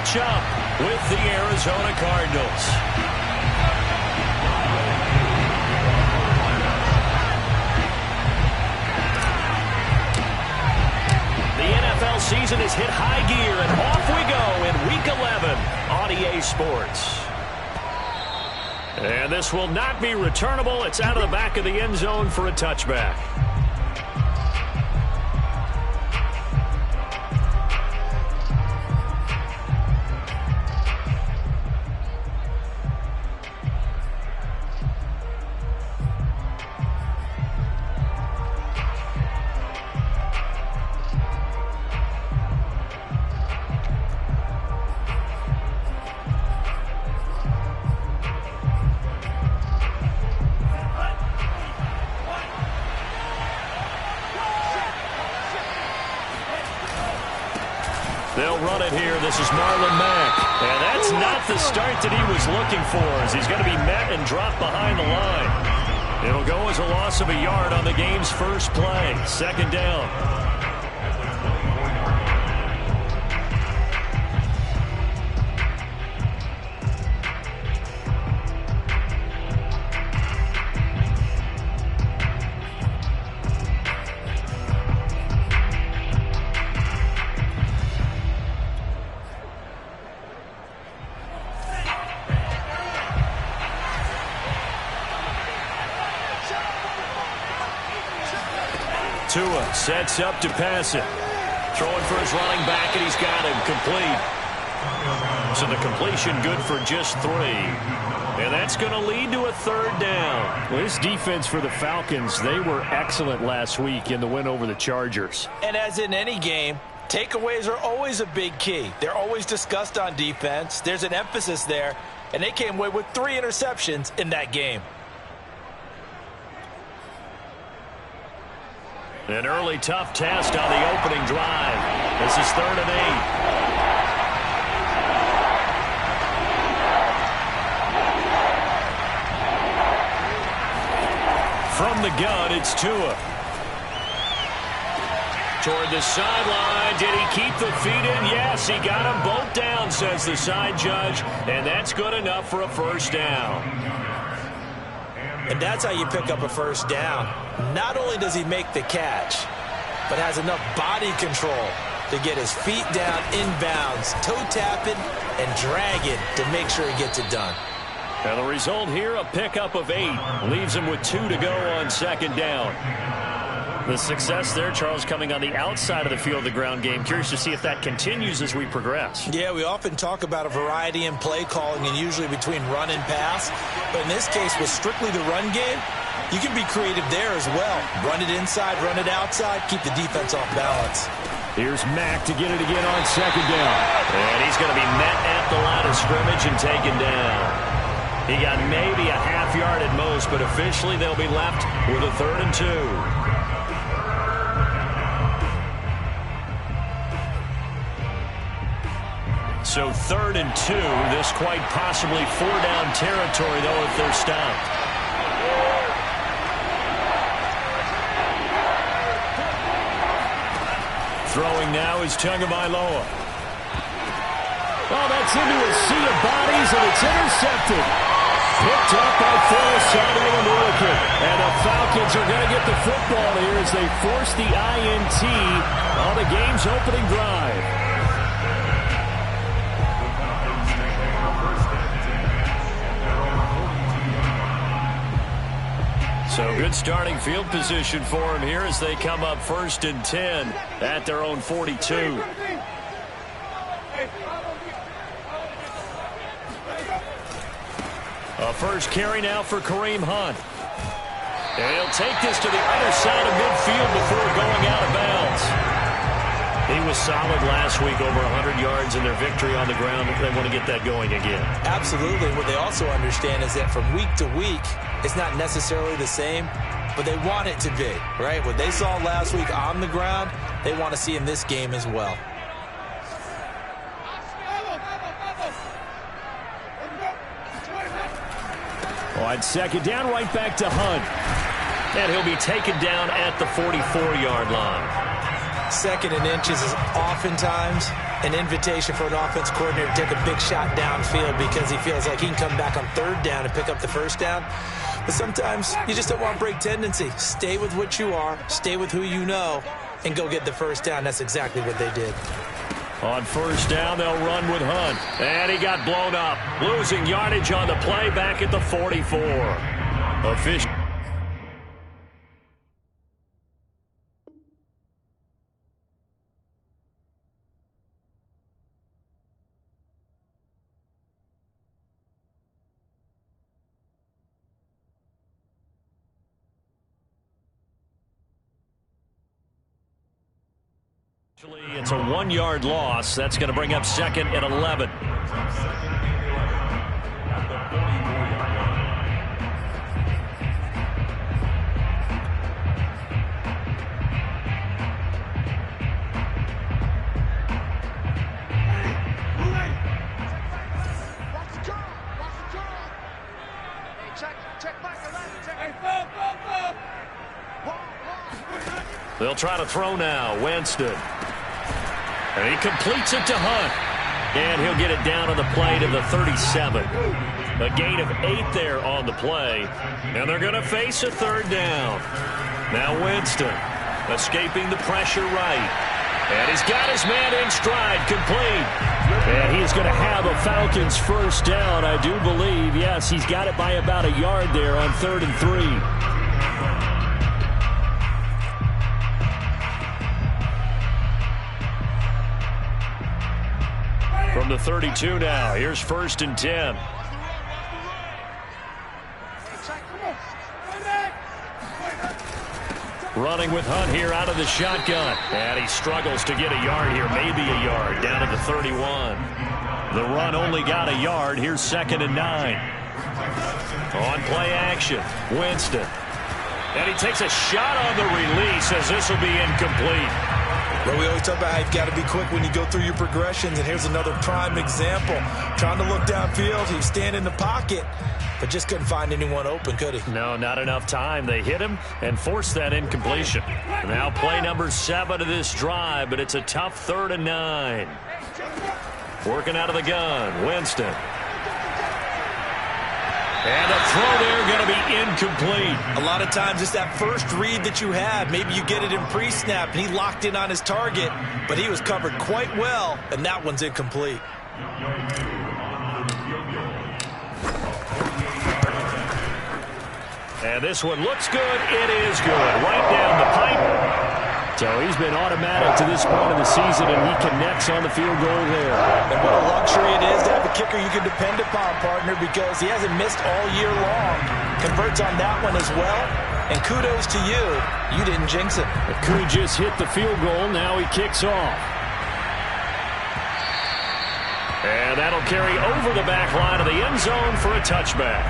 match up with the Arizona Cardinals. The NFL season has hit high gear, and off we go in Week 11 on EA Sports. And this will not be returnable. It's out of the back of the end zone for a touchback. They'll run it here. This is Marlon Mack. And that's not the start that he was looking for, as he's going to be met and dropped behind the line. It'll go as a loss of a yard on the game's first play. Second down. Tua sets up to pass it. Throwing for his running back, and he's got him complete. So the completion good for just 3. And that's going to lead to a third down. Well, this defense for the Falcons, they were excellent last week in the win over the Chargers. And as in any game, takeaways are always a big key. They're always discussed on defense. There's an emphasis there, and they came away with 3 interceptions in that game. An early tough test on the opening drive. This is 3rd and 8. From the gun, it's Tua. Toward the sideline. Did he keep the feet in? Yes, he got them both down, says the side judge. And that's good enough for a first down. And that's how you pick up a first down. Not only does he make the catch, but has enough body control to get his feet down inbounds, toe tapping, and dragging to make sure he gets it done. And the result here, a pickup of 8. Leaves him with 2 to go on second down. The success there, Charles, coming on the outside of the field, the ground game. Curious to see if that continues as we progress. Yeah, we often talk about a variety in play calling and usually between run and pass. But in this case, with strictly the run game, you can be creative there as well. Run it inside, run it outside, keep the defense off balance. Here's Mack to get it again on second down. And he's going to be met at the line of scrimmage and taken down. He got maybe a half yard at most, but officially they'll be left with a 3rd and 2. So 3rd and 2. This quite possibly 4-down territory, though, if they're stopped. Throwing now is Tagovailoa. Oh, that's into a sea of bodies, and it's intercepted. Picked up by Falcons. And the Falcons are going to get the football here as they force the INT on the game's opening drive. So good starting field position for him here as they come up 1st and 10 at their own 42. A first carry now for Kareem Hunt. And he'll take this to the other side of midfield before going out of bounds. He was solid last week, over 100 yards in their victory on the ground. They want to get that going again. Absolutely. What they also understand is that from week to week, it's not necessarily the same, but they want it to be, right? What they saw last week on the ground, they want to see in this game as well. On second down, right back to Hunt. And he'll be taken down at the 44-yard line. 2nd and inches is oftentimes an invitation for an offense coordinator to take a big shot downfield because he feels like he can come back on third down and pick up the first down. But sometimes you just don't want break tendency. Stay with what you are, stay with who you know, and go get the first down. That's exactly what they did. On first down, they'll run with Hunt. And he got blown up. Losing yardage on the play back at the 44. Official. It's a 1-yard loss. That's going to bring up second and 11. They'll try to throw now. Winston. And he completes it to Hunt. And he'll get it down on the play to the 37. A gain of 8 there on the play. And they're going to face a third down. Now Winston escaping the pressure right. And he's got his man in stride, complete. And he's going to have a Falcons first down, I do believe. Yes, he's got it by about a yard there on 3rd and 3. From the 32 now, here's 1st and 10. Running with Hunt here out of the shotgun. And he struggles to get a yard here, maybe a yard, down at the 31. The run only got a yard. Here's 2nd and 9. On play action, Winston. And he takes a shot on the release as this will be incomplete. Well, we always talk about how you've got to be quick when you go through your progressions, and here's another prime example. Trying to look downfield, he was standing in the pocket, but just couldn't find anyone open, could he? No, not enough time. They hit him and forced that incompletion. Now play number 7 of this drive, but it's a tough 3rd and 9. Working out of the gun, Winston. And a throw there going to be incomplete. A lot of times it's that first read that you have. Maybe you get it in pre-snap, and he locked in on his target, but he was covered quite well, and that one's incomplete. And this one looks good. It is good. Right down the pipe. So he's been automatic to this point of the season, and he connects on the field goal there. And what a luxury it is to have a kicker you can depend upon, partner, because he hasn't missed all year long. Converts on that one as well. And kudos to you. You didn't jinx it. Could just hit the field goal. Now he kicks off. And that'll carry over the back line of the end zone for a touchback.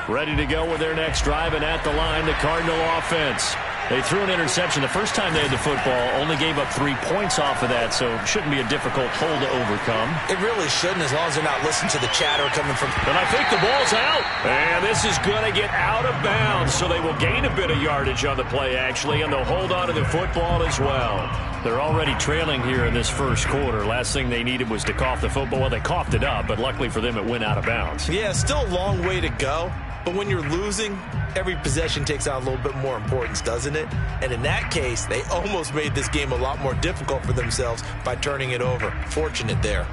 Ready to go with their next drive, and at the line, the Cardinal offense. They threw an interception the first time they had the football, only gave up 3 points off of that, so it shouldn't be a difficult hole to overcome. It really shouldn't, as long as they're not listening to the chatter coming from... And I think the ball's out. And this is going to get out of bounds, so they will gain a bit of yardage on the play, actually, and they'll hold on to the football as well. They're already trailing here in this first quarter. Last thing they needed was to cough the football. Well, they coughed it up, but luckily for them, it went out of bounds. Yeah, still a long way to go. But when you're losing, every possession takes on a little bit more importance, doesn't it? And in that case, they almost made this game a lot more difficult for themselves by turning it over. Fortunate there.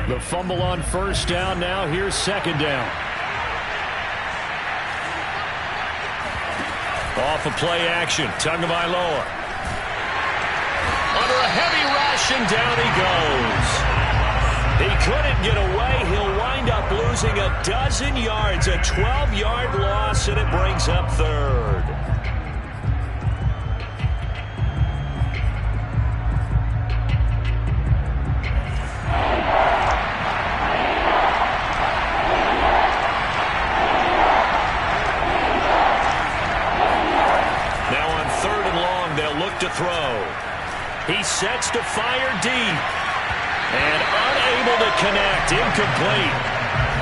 The fumble on first down. Now here's 2nd down. Off of play action, Tagovailoa. Under a heavy rush, and down he goes. He couldn't get away. He'll wind up losing a dozen yards, a 12-yard loss, and it brings up 3rd. Now on 3rd and long, they'll look to throw. He sets to fire deep. And unable to connect. Incomplete.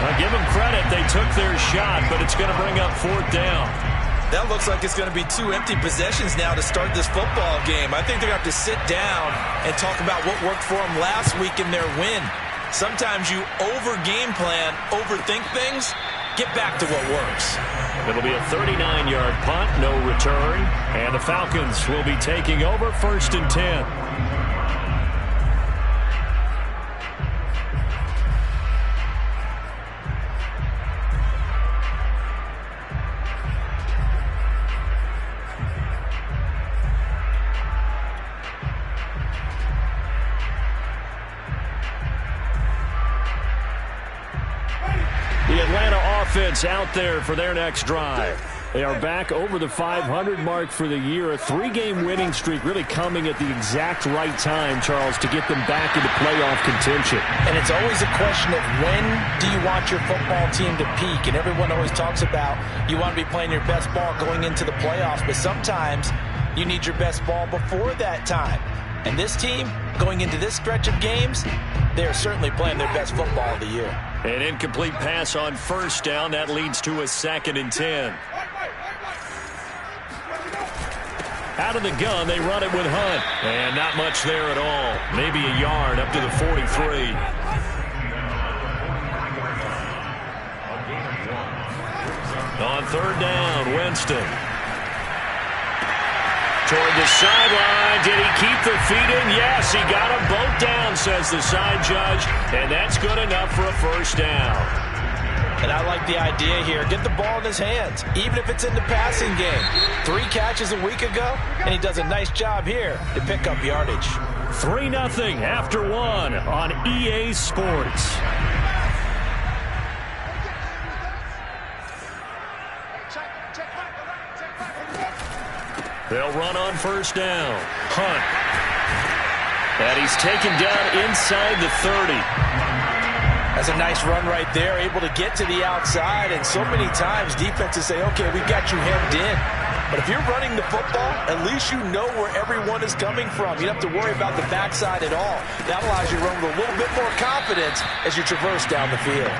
Now, give them credit. They took their shot, but it's going to bring up 4th down. That looks like it's going to be 2 empty possessions now to start this football game. I think they're going to have to sit down and talk about what worked for them last week in their win. Sometimes you over-game plan, overthink things, get back to what works. It'll be a 39-yard punt, no return, and the Falcons will be taking over 1st and 10. Offense out there for their next drive. They are back over the 500 mark for the year. A 3-game winning streak really coming at the exact right time, Charles, to get them back into playoff contention. And it's always a question of when do you want your football team to peak? And everyone always talks about you want to be playing your best ball going into the playoffs, but sometimes you need your best ball before that time. And this team, going into this stretch of games, they are certainly playing their best football of the year. An incomplete pass on 1st down. That leads to a 2nd and 10. Out of the gun, they run it with Hunt. And not much there at all. Maybe a yard up to the 43. On 3rd down, Winston. Toward the sideline. Did he keep the feet in? Yes, he got them both down, says the side judge. And that's good enough for a 1st down. And I like the idea here. Get the ball in his hands, even if it's in the passing game. 3 catches a week ago, and he does a nice job here to pick up yardage. 3-0 after 1 on EA Sports. They'll run on 1st down. Hunt. And he's taken down inside the 30. That's a nice run right there, able to get to the outside. And so many times defenses say, okay, we got you hemmed in. But if you're running the football, at least you know where everyone is coming from. You don't have to worry about the backside at all. That allows you to run with a little bit more confidence as you traverse down the field.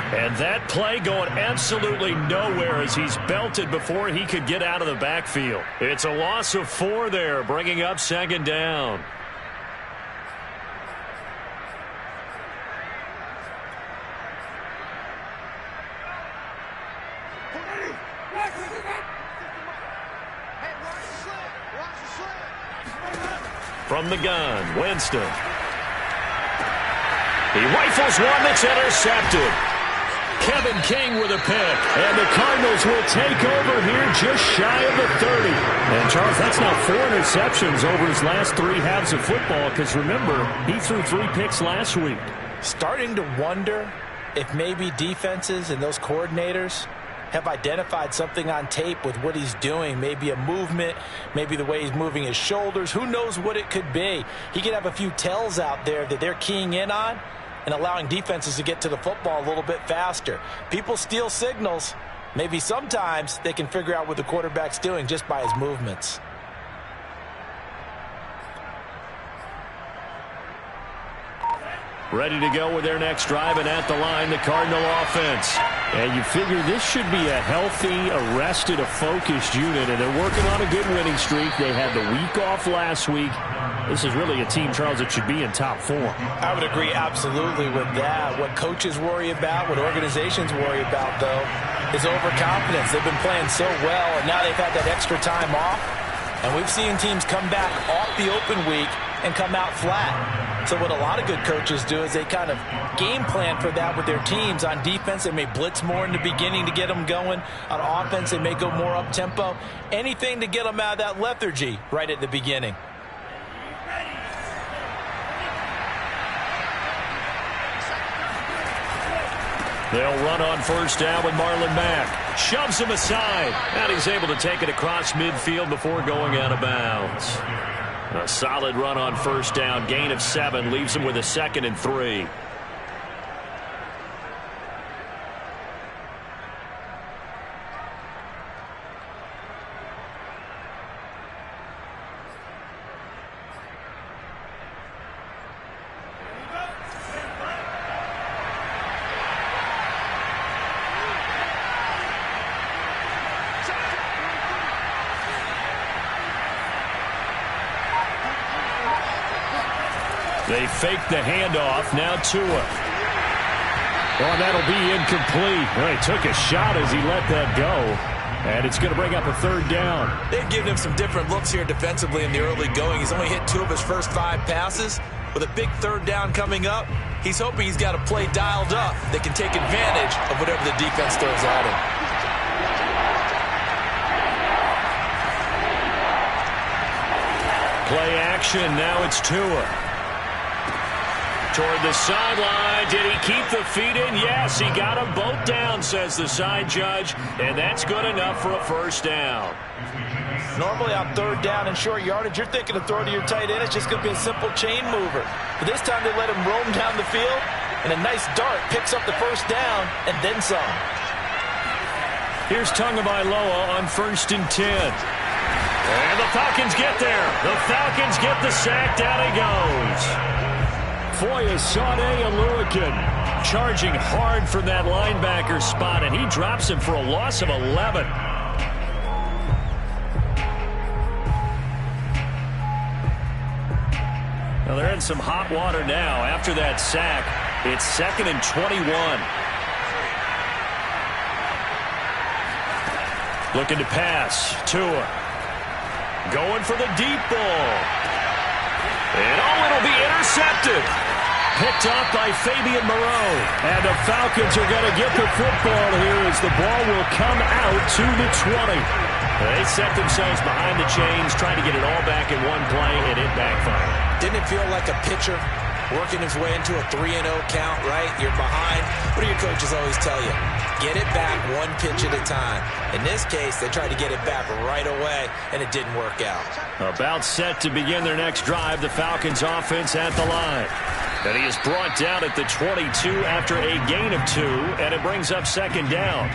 And that play going absolutely nowhere as he's belted before he could get out of the backfield. It's a loss of 4 there, bringing up 2nd down. From the gun, Winston. He rifles one that's intercepted. Kevin King with a pick. And the Cardinals will take over here just shy of the 30. And, Charles, that's now 4 interceptions over his last 3 halves of football because, remember, he threw 3 picks last week. Starting to wonder if maybe defenses and those coordinators have identified something on tape with what he's doing. Maybe a movement, maybe the way he's moving his shoulders. Who knows what it could be? He could have a few tells out there that they're keying in on and allowing defenses to get to the football a little bit faster. People steal signals. Maybe sometimes they can figure out what the quarterback's doing just by his movements. Ready to go with their next drive, and at the line, the Cardinal offense. And you figure this should be a healthy, arrested, a focused unit, and they're working on a good winning streak. They had the week off last week. This is really a team, Charles, that should be in top form. I would agree absolutely with that. What coaches worry about, what organizations worry about, though, is overconfidence. They've been playing so well, and now they've had that extra time off. And we've seen teams come back off the open week and come out flat. So what a lot of good coaches do is they kind of game plan for that with their teams. On defense, they may blitz more in the beginning to get them going. On offense, they may go more up-tempo. Anything to get them out of that lethargy right at the beginning. They'll run on first down with Marlon Mack. Shoves him aside. And he's able to take it across midfield before going out of bounds. A solid run on first down. Gain of 7 leaves him with a 2nd and 3. They fake the handoff. Now Tua. Oh, that'll be incomplete. Well, he took a shot as he let that go. And it's going to bring up a third down. They've given him some different looks here defensively in the early going. He's only hit 2 of his first 5 passes. With a big third down coming up, he's hoping he's got a play dialed up that can take advantage of whatever the defense throws at him. Play action. Now it's Tua. Toward the sideline. Did he keep the feet in? Yes, he got them both down, says the side judge. And that's good enough for a first down. Normally on third down and short yardage, you're thinking of throw to your tight end. It's just going to be a simple chain mover. But this time they let him roam down the field, and a nice dart picks up the first down and then some. Here's Tagovailoa on 1st and 10. And the Falcons get there. The Falcons get the sack. Down he goes. Foyesade Oluwakin charging hard from that linebacker spot, and he drops him for a loss of 11. Well, they're in some hot water now. After that sack, it's 2nd and 21. Looking to pass. Tua. Going for the deep ball. And it'll be intercepted. Picked off by Fabian Moreau. And the Falcons are going to get the football here as the ball will come out to the 20. They set themselves behind the chains, trying to get it all back in one play, and it backfired. Didn't it feel like a pitcher working his way into a 3-0 count, right? You're behind. What do your coaches always tell you? Get it back one pitch at a time. In this case, they tried to get it back right away, and it didn't work out. About set to begin their next drive, the Falcons offense at the line. And he is brought down at the 22 after a gain of 2, and it brings up 2nd down.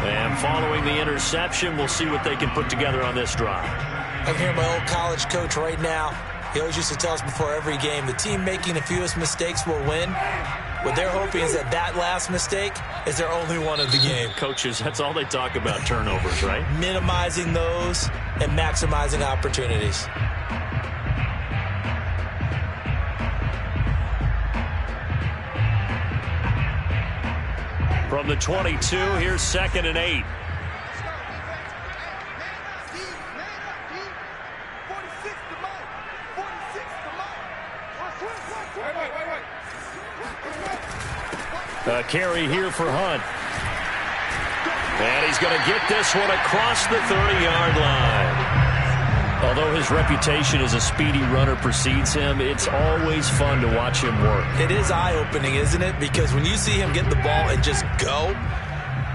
And following the interception, we'll see what they can put together on this drive. I'm hearing my old college coach right now. He always used to tell us before every game, the team making the fewest mistakes will win. What they're hoping is that last mistake is their only one of the game. Coaches, that's all they talk about, turnovers, right? Minimizing those and maximizing opportunities. From the 22, here's 2nd and 8. A carry here for Hunt. And he's going to get this one across the 30-yard line. Although his reputation as a speedy runner precedes him, it's always fun to watch him work. It is eye-opening, isn't it? Because when you see him get the ball and just go,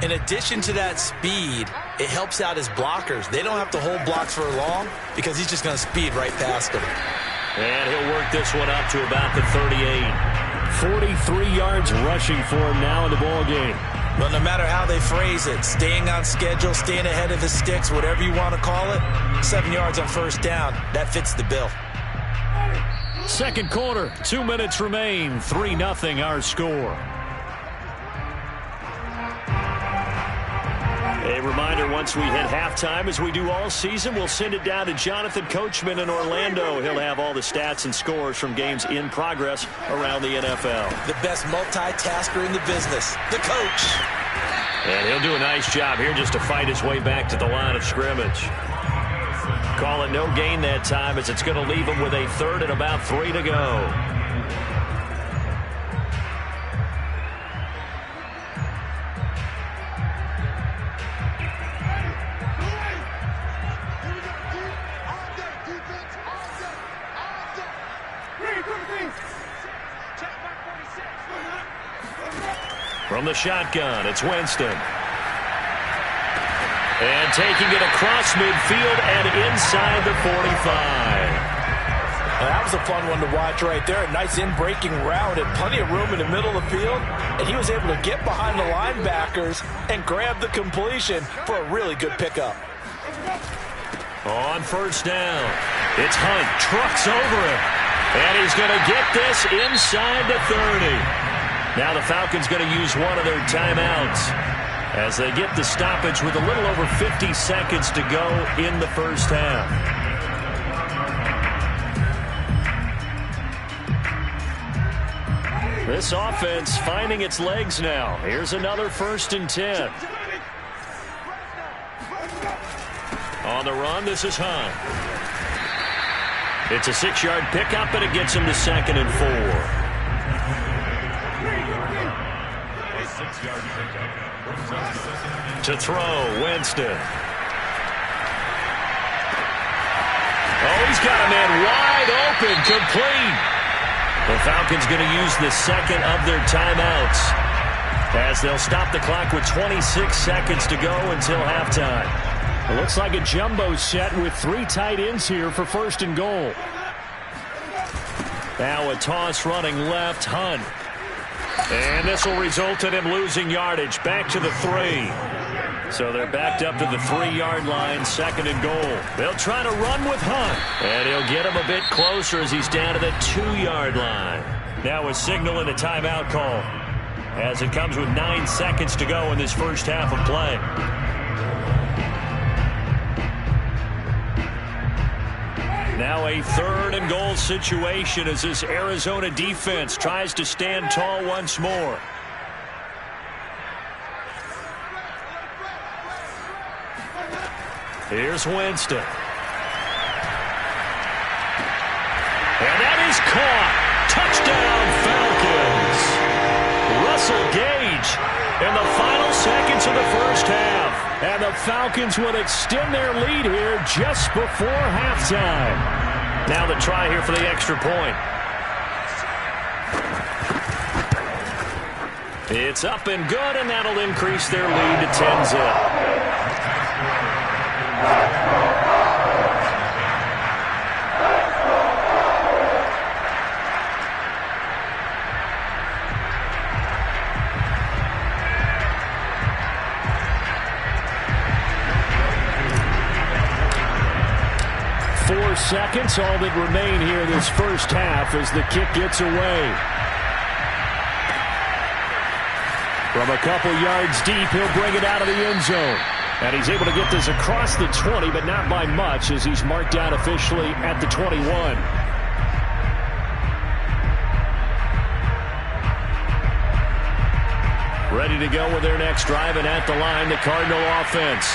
in addition to that speed, it helps out his blockers. They don't have to hold blocks for long because he's just going to speed right past them. And he'll work this one up to about the 38. 43 yards rushing for him now in the ball game. Well, no matter how they phrase it, staying on schedule, staying ahead of the sticks, whatever you want to call it, 7 yards on first down, that fits the bill. Second quarter, 2 minutes remain, 3-0 our score. A reminder, once we hit halftime, as we do all season, we'll send it down to Jonathan Coachman in Orlando. He'll have all the stats and scores from games in progress around the NFL. The best multitasker in the business, the coach. And he'll do a nice job here just to fight his way back to the line of scrimmage. Call it no gain that time, as it's going to leave him with a 3rd and about 3 to go. From the shotgun, it's Winston. And taking it across midfield and inside the 45. Now, that was a fun one to watch right there. A nice in-breaking route and plenty of room in the middle of the field. And he was able to get behind the linebackers and grab the completion for a really good pickup. On first down, it's Hunt. Trucks over him. And he's going to get this inside the 30. Now the Falcons going to use one of their timeouts as they get the stoppage with a little over 50 seconds to go in the first half. This offense finding its legs now. Here's another 1st and 10. On the run, this is Hunt. It's a 6-yard pickup, and it gets him to 2nd and 4. To throw, Winston. Oh, he's got a man wide open, complete. The Falcons going to use the 2nd of their timeouts as they'll stop the clock with 26 seconds to go until halftime. It looks like a jumbo set with 3 tight ends here for 1st and goal. Now a toss running left, Hunt. And this will result in him losing yardage. Back to the 3. So they're backed up to the 3-yard line, 2nd and goal. They'll try to run with Hunt. And he'll get him a bit closer as he's down to the 2-yard line. Now a signal and a timeout call as it comes with 9 seconds to go in this first half of play. Now a 3rd and goal situation as this Arizona defense tries to stand tall once more. Here's Winston. And that is caught. Touchdown, Falcons. Russell Gage in the final seconds of the first half. And the Falcons would extend their lead here just before halftime. Now the try here for the extra point. It's up and good, and that'll increase their lead to 10-zip. 4 seconds, all that remain here this first half as the kick gets away. From a couple yards deep, he'll bring it out of the end zone. And he's able to get this across the 20, but not by much as he's marked down officially at the 21. Ready to go with their next drive, and at the line, the Cardinal offense.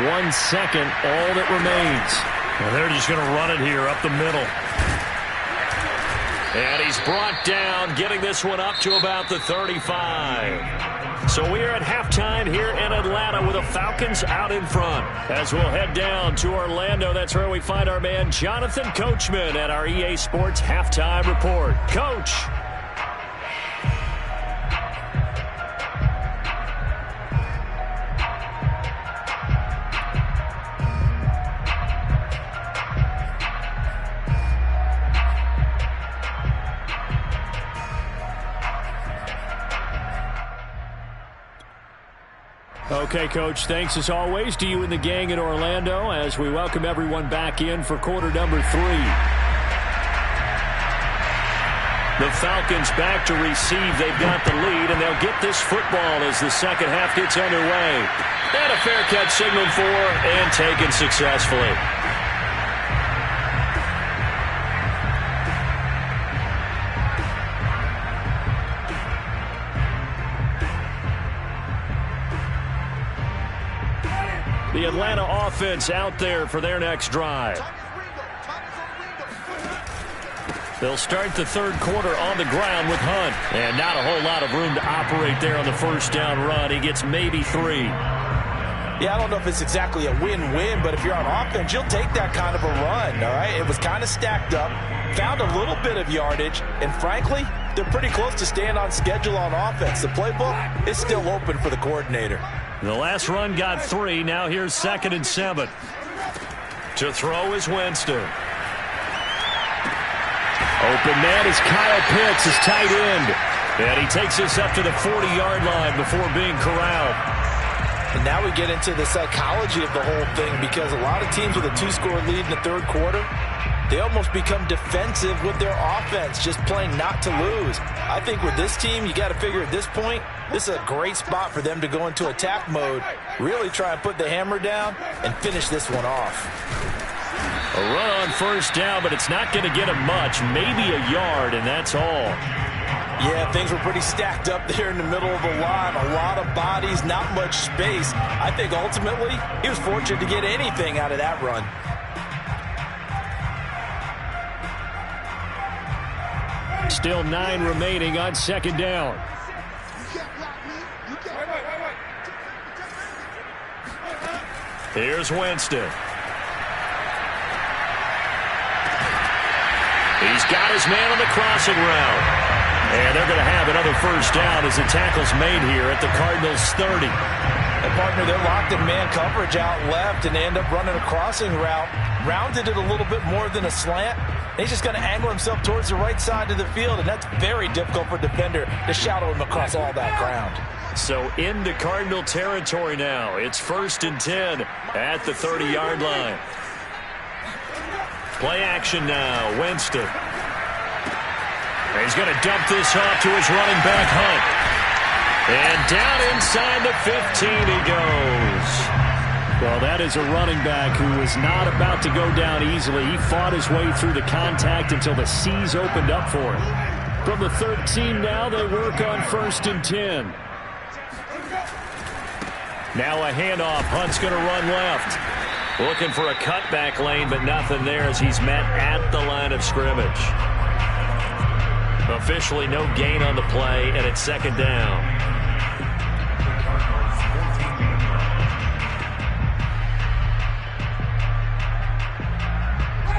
1 second, all that remains. Well, they're just going to run it here up the middle. And he's brought down, getting this one up to about the 35. So we are at halftime here in Atlanta with the Falcons out in front. As we'll head down to Orlando, that's where we find our man Jonathan Coachman at our EA Sports Halftime Report. Coach. Okay, Coach, thanks as always to you and the gang in Orlando as we welcome everyone back in for quarter number 3. The Falcons back to receive. They've got the lead, and they'll get this football as the second half gets underway. And a fair catch signaled for and taken successfully. The Atlanta offense out there for their next drive. They'll start the third quarter on the ground with Hunt. And not a whole lot of room to operate there on the first down run. He gets maybe 3. Yeah, I don't know if it's exactly a win-win, but if you're on offense, you'll take that kind of a run, all right? It was kind of stacked up, found a little bit of yardage, and frankly, they're pretty close to staying on schedule on offense. The playbook is still open for the coordinator. The last run got 3. Now here's 2nd and 7. To throw is Winston. Open man is Kyle Pitts, his tight end. And he takes us up to the 40-yard line before being corralled. And now we get into the psychology of the whole thing, because a lot of teams with a 2-score lead in the third quarter, they almost become defensive with their offense, just playing not to lose. I think with this team, you got to figure at this point, this is a great spot for them to go into attack mode, really try and put the hammer down and finish this one off. A run on first down, but it's not going to get him much, maybe a yard, and that's all. Yeah, things were pretty stacked up there in the middle of the line. A lot of bodies, not much space. I think ultimately he was fortunate to get anything out of that run. Still 9 remaining on second down. Here's Winston. He's got his man on the crossing route. And they're going to have another first down as the tackle's made here at the Cardinals' 30. And partner, they're locked in man coverage out left, and they end up running a crossing route. Rounded it a little bit more than a slant. He's just going to angle himself towards the right side of the field, and that's very difficult for a defender to shadow him across all that ground. So into Cardinal territory now. It's 1st and 10 at the 30-yard line. Play action now. Winston. He's going to dump this off to his running back, Hunt. And down inside the 15 he goes. Well, that is a running back who was not about to go down easily. He fought his way through the contact until the seas opened up for him. From the 13 now, they work on 1st and 10. Now a handoff. Hunt's going to run left. Looking for a cutback lane, but nothing there as he's met at the line of scrimmage. Officially no gain on the play, and it's second down.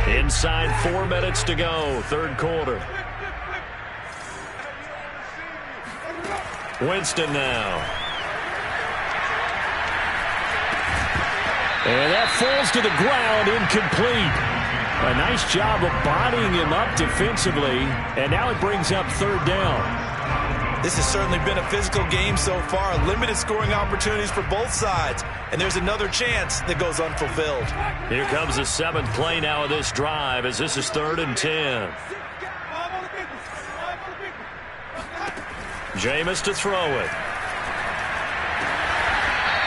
Inside 4 minutes to go, third quarter. Winston now. And that falls to the ground, incomplete. A nice job of bodying him up defensively, and now it brings up third down. This has certainly been a physical game so far. Limited scoring opportunities for both sides, and there's another chance that goes unfulfilled. Here comes the 7th play now of this drive as this is 3rd and 10. Jameis to throw it.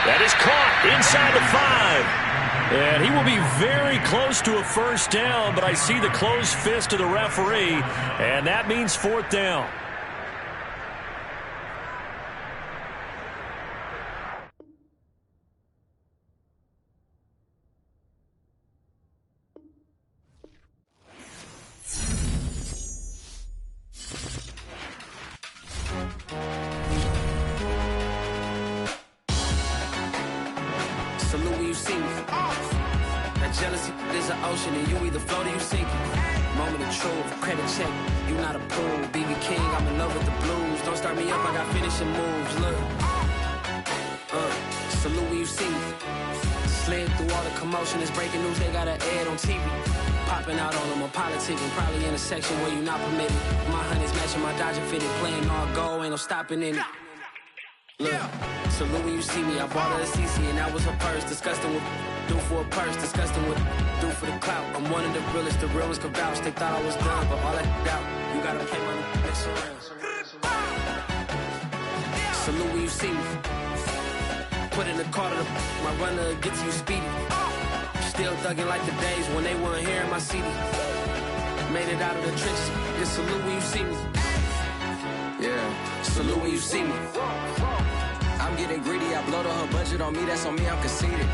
That is caught inside the 5. And he will be very close to a first down, but I see the closed fist of the referee, and that means 4th down. Jealousy is an ocean, and you either float or you sink. Moment of truth, credit check, you not a fool. BB King, I'm in love with the blues. Don't start me up, I got finishing moves. Look, salute when you see me. Slid through all the commotion, it's breaking news, they got an ad on TV. Popping out on them, I'm politicking, probably in a section where you not permitted. My honey's matching my Dodger fitted, playing all go, ain't no stopping in it. Look, salute when you see me, I bought her a CC, and that was her purse, disgusting with do for a purse, disgusting with do for the clout. I'm one of the realest, the real ones could vouch. They thought I was done, but all that doubt, you gotta play my next around. Salute when you see me. Put in the car to my runner gets you speedy. Still thugging like the days when they weren't hearing my CD. Made it out of the trenches. Just salute when you see me. Yeah, salute when you see me. I'm getting greedy, I blow to her budget on me, that's on me, I'm conceited.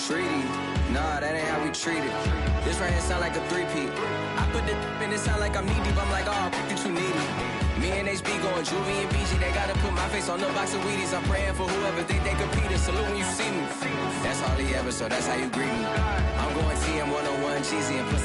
Treaty, nah, that ain't how we treat it. This right here sound like a three-peat. I put the in it sound like I'm knee-deep, I'm like, oh, you too needy. Me and HB going Juvie and BG, they gotta put my face on the box of Wheaties. I'm praying for whoever think they competed, salute when you see me. That's all he ever, so that's how you greet me. I'm going TM 101, cheesy, and plus